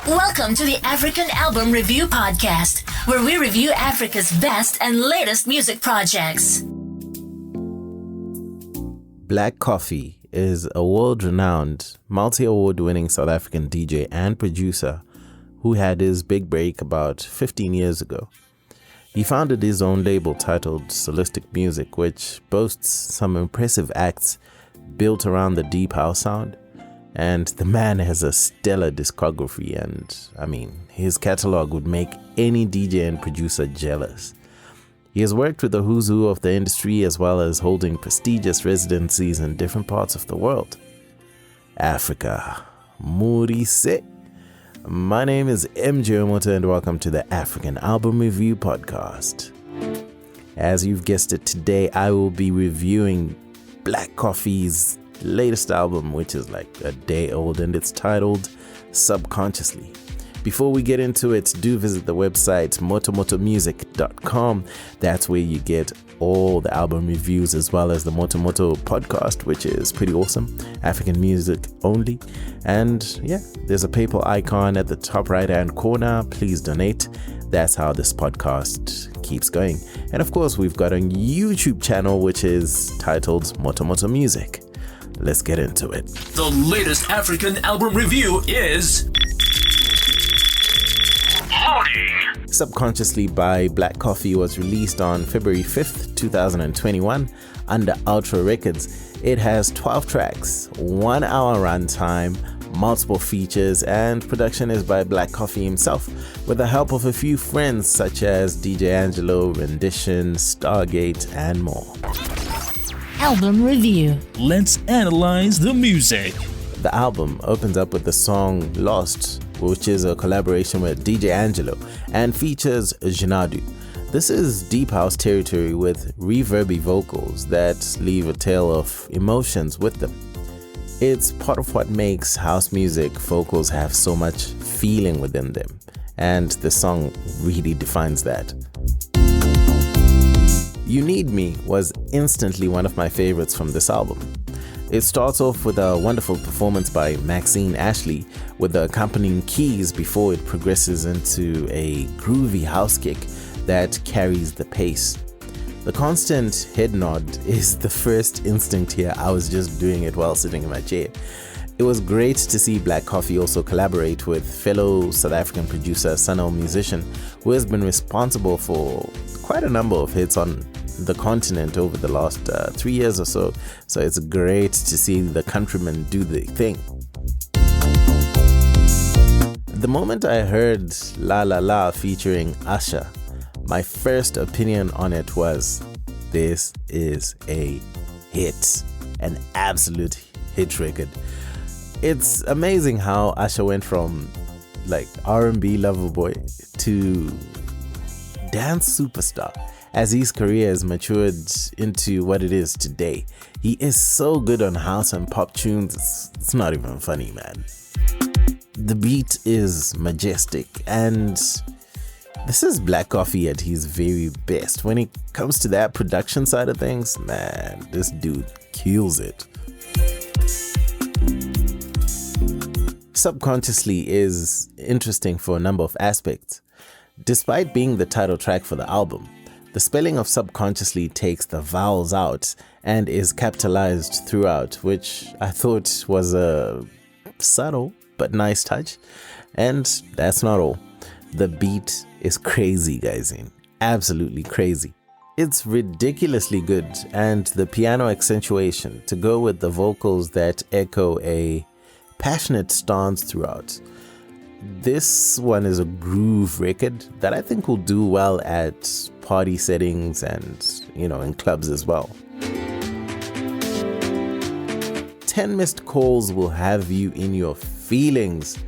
Welcome to the African Album Review Podcast, where we review Africa's best and latest music projects. Black Coffee is a world-renowned, multi-award-winning South African DJ and producer who had his big break about 15 years ago. He founded his own label titled Soulistic Music, which boasts some impressive acts built around the deep house sound. And the man has a stellar discography, and his catalogue would make any DJ and producer jealous. He has worked with the who's who of the industry, as well as holding prestigious residencies in different parts of the world. Africa, Murise. My name is Wemoto, and welcome to the African Album Review Podcast. As you've guessed it, today I will be reviewing Black Coffee's latest album, which is like a day old, and it's titled Subconsciously. Before we get into it, do visit the website motomotomusic.com. That's where you get all the album reviews, as well as the Motomoto podcast, which is pretty awesome, African music only. And yeah, there's a PayPal icon at the top right hand corner. Please donate. That's how this podcast keeps going. And of course, we've got a YouTube channel which is titled Motomoto Music. Let's get into it. The latest African album review is Loading. Subconsciously by Black Coffee was released on February 5th, 2021 under Ultra Records. It has 12 tracks, 1 hour runtime, multiple features, and production is by Black Coffee himself, with the help of a few friends such as DJ Angelo, Rendition, Stargate, and more. Album Review. Let's analyze the music. The album opens up with the song Lost, which is a collaboration with DJ Angelo and features Jinadu. This is deep house territory with reverby vocals that leave a tale of emotions with them. It's part of what makes house music vocals have so much feeling within them, and the song really defines that. You Need Me was instantly one of my favorites from this album. It starts off with a wonderful performance by Maxine Ashley with the accompanying keys before it progresses into a groovy house kick that carries the pace. The constant head nod is the first instinct here. I was just doing it while sitting in my chair. It was great to see Black Coffee also collaborate with fellow South African producer, Sunil Musician, who has been responsible for quite a number of hits on the continent over the last 3 years or so. So it's great to see the countrymen do the thing. The moment I heard La La La featuring Usher, my first opinion on it was, this is a hit, an absolute hit record. It's amazing how Usher went from like R&B lover boy to dance superstar as his career has matured into what it is today. He is so good on house and pop tunes, it's not even funny, man. The beat is majestic, and this is Black Coffee at his very best. When it comes to that production side of things, man, this dude kills it. Subconsciously is interesting for a number of aspects. Despite being the title track for the album, the spelling of Subconsciously takes the vowels out and is capitalized throughout, which I thought was a subtle but nice touch. And that's not all. The beat is crazy, guys. Absolutely crazy. It's ridiculously good, and the piano accentuation to go with the vocals that echo a passionate stance throughout. This one is a groove record that I think will do well at party settings and, in clubs as well. 10 Missed Calls will have you in your feelings.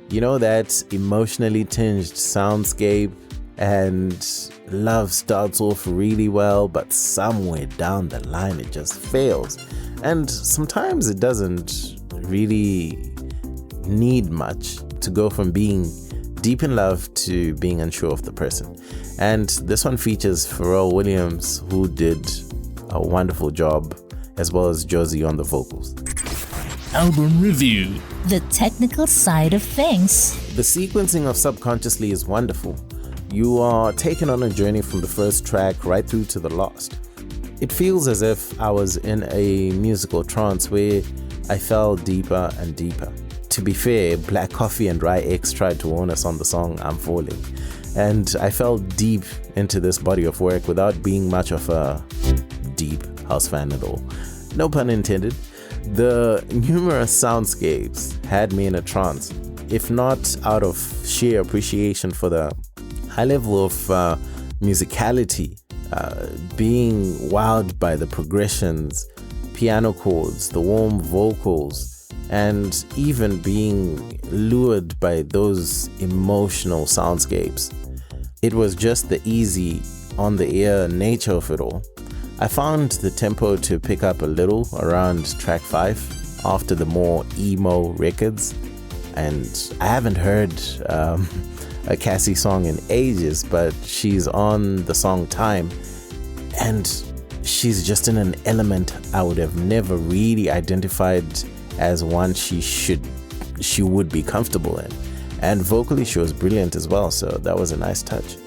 That emotionally tinged soundscape, and love starts off really well, but somewhere down the line it just fails. And sometimes it doesn't really need much to go from being deep in love to being unsure of the person. And this one features Pharrell Williams, who did a wonderful job, as well as Josie on the vocals. Album Review. The technical side of things. The sequencing of Subconsciously is wonderful. You are taken on a journey from the first track right through to the last. It feels as if I was in a musical trance where I fell deeper and deeper. To be fair, Black Coffee and Rye X tried to warn us on the song I'm Falling, and I fell deep into this body of work without being much of a deep house fan at all. No pun intended. The numerous soundscapes had me in a trance, if not out of sheer appreciation for the high level of musicality, being wowed by the progressions, piano chords, the warm vocals, and even being lured by those emotional soundscapes. It was just the easy, on the ear nature of it all. I found the tempo to pick up a little around track 5 after the more emo records, and I haven't heard a Cassie song in ages, but she's on the song Time, and she's just in an element I would have never really identified as one she would be comfortable in. And vocally she was brilliant as well, so that was a nice touch.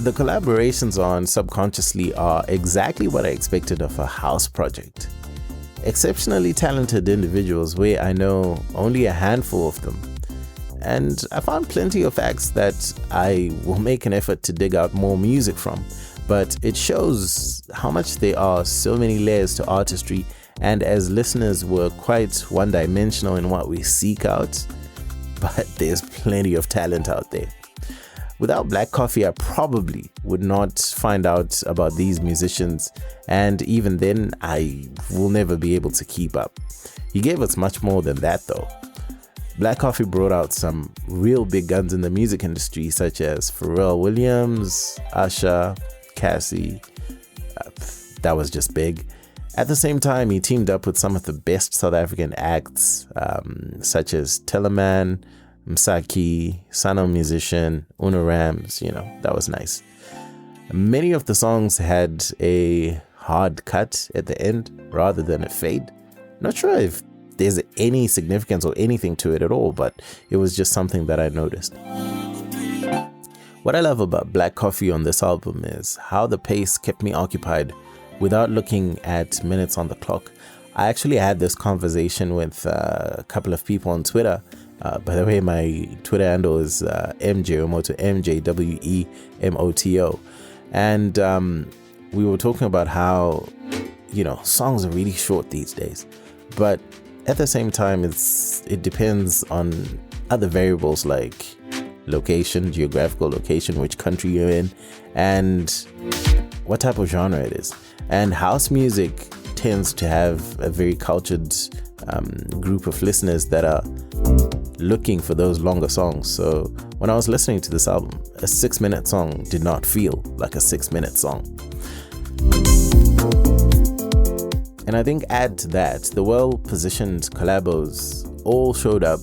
The collaborations on Subconsciously are exactly what I expected of a house project. Exceptionally talented individuals where I know only a handful of them. And I found plenty of acts that I will make an effort to dig out more music from. But it shows how much there are so many layers to artistry, and as listeners we're quite one-dimensional in what we seek out, but there's plenty of talent out there. Without Black Coffee, I probably would not find out about these musicians, and even then I will never be able to keep up. He gave us much more than that though. Black Coffee brought out some real big guns in the music industry, such as Pharrell Williams, Usher, Cassie. That was just big. At the same time, he teamed up with some of the best South African acts, such as Teleman, Msaki, Sano Musician, Uno Rams. That was nice. Many of the songs had a hard cut at the end rather than a fade. Not sure if there's any significance or anything to it at all, but it was just something that I noticed. What I love about Black Coffee on this album is how the pace kept me occupied without looking at minutes on the clock. I actually had this conversation with a couple of people on Twitter. By the way, my Twitter handle is MJ Wemoto, MJWEMOTO. And we were talking about how, songs are really short these days. But at the same time, it depends on other variables like location, geographical location, which country you're in, and what type of genre it is. And house music tends to have a very cultured group of listeners that are looking for those longer songs. So when I was listening to this album, a 6-minute song did not feel like a 6-minute song. And I think add to that, the well-positioned collabos all showed up,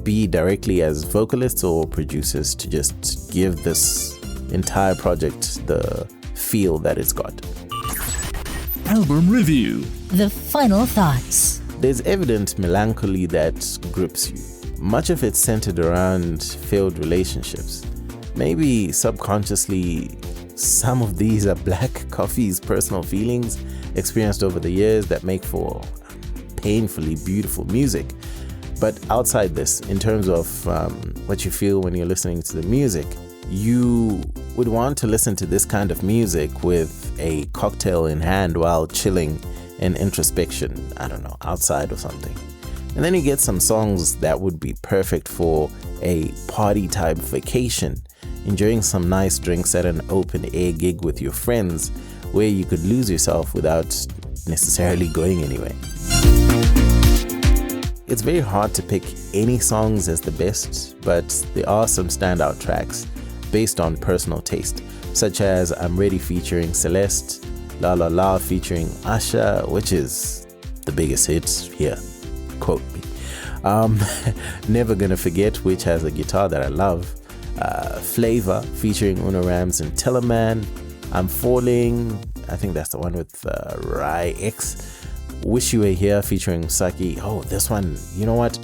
be directly as vocalists or producers, to just give this entire project the feel that it's got. Album Review. The final thoughts. There's evident melancholy that grips you. Much of it's centered around failed relationships. Maybe subconsciously, some of these are Black Coffee's personal feelings experienced over the years that make for painfully beautiful music. But outside this, in terms of what you feel when you're listening to the music, you would want to listen to this kind of music with a cocktail in hand while chilling in introspection, outside or something. And then you get some songs that would be perfect for a party type vacation, enjoying some nice drinks at an open air gig with your friends where you could lose yourself without necessarily going anywhere. It's very hard to pick any songs as the best, but there are some standout tracks based on personal taste, such as I'm Ready featuring Celeste, La La La featuring Usher, which is the biggest hit here, quote me. Never Gonna Forget, which has a guitar that I love, Flavor featuring Uno Rams and Teleman, I'm Falling, I think that's the one with Rai X. Wish You Were Here featuring Saki. Oh, this one, you know what?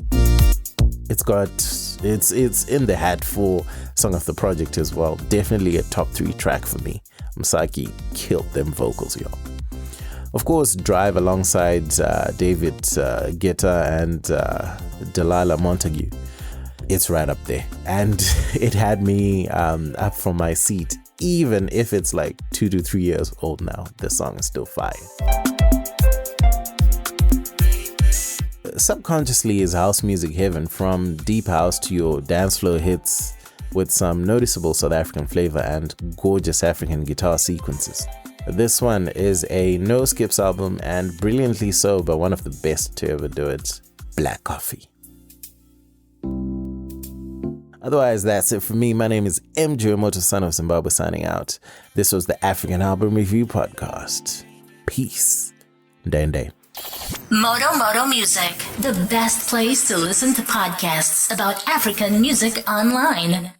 It's in the hat for Song of the Project as well. Definitely a top 3 track for me. Msaki killed them vocals, y'all. Of course, Drive alongside David Guetta and Delilah Montague. It's right up there. And it had me up from my seat. Even if it's like 2 to 3 years old now, the song is still fire. Subconsciously is house music heaven, from deep house to your dance floor hits with some noticeable South African flavor and gorgeous African guitar sequences. This one is a no skips album, and brilliantly so, but one of the best to ever do it, Black Coffee. Otherwise, that's it for me. My name is MJ Wemoto, son of Zimbabwe, signing out. This was the African Album Review Podcast. Peace. Day. Moto Music, the best place to listen to podcasts about African music online.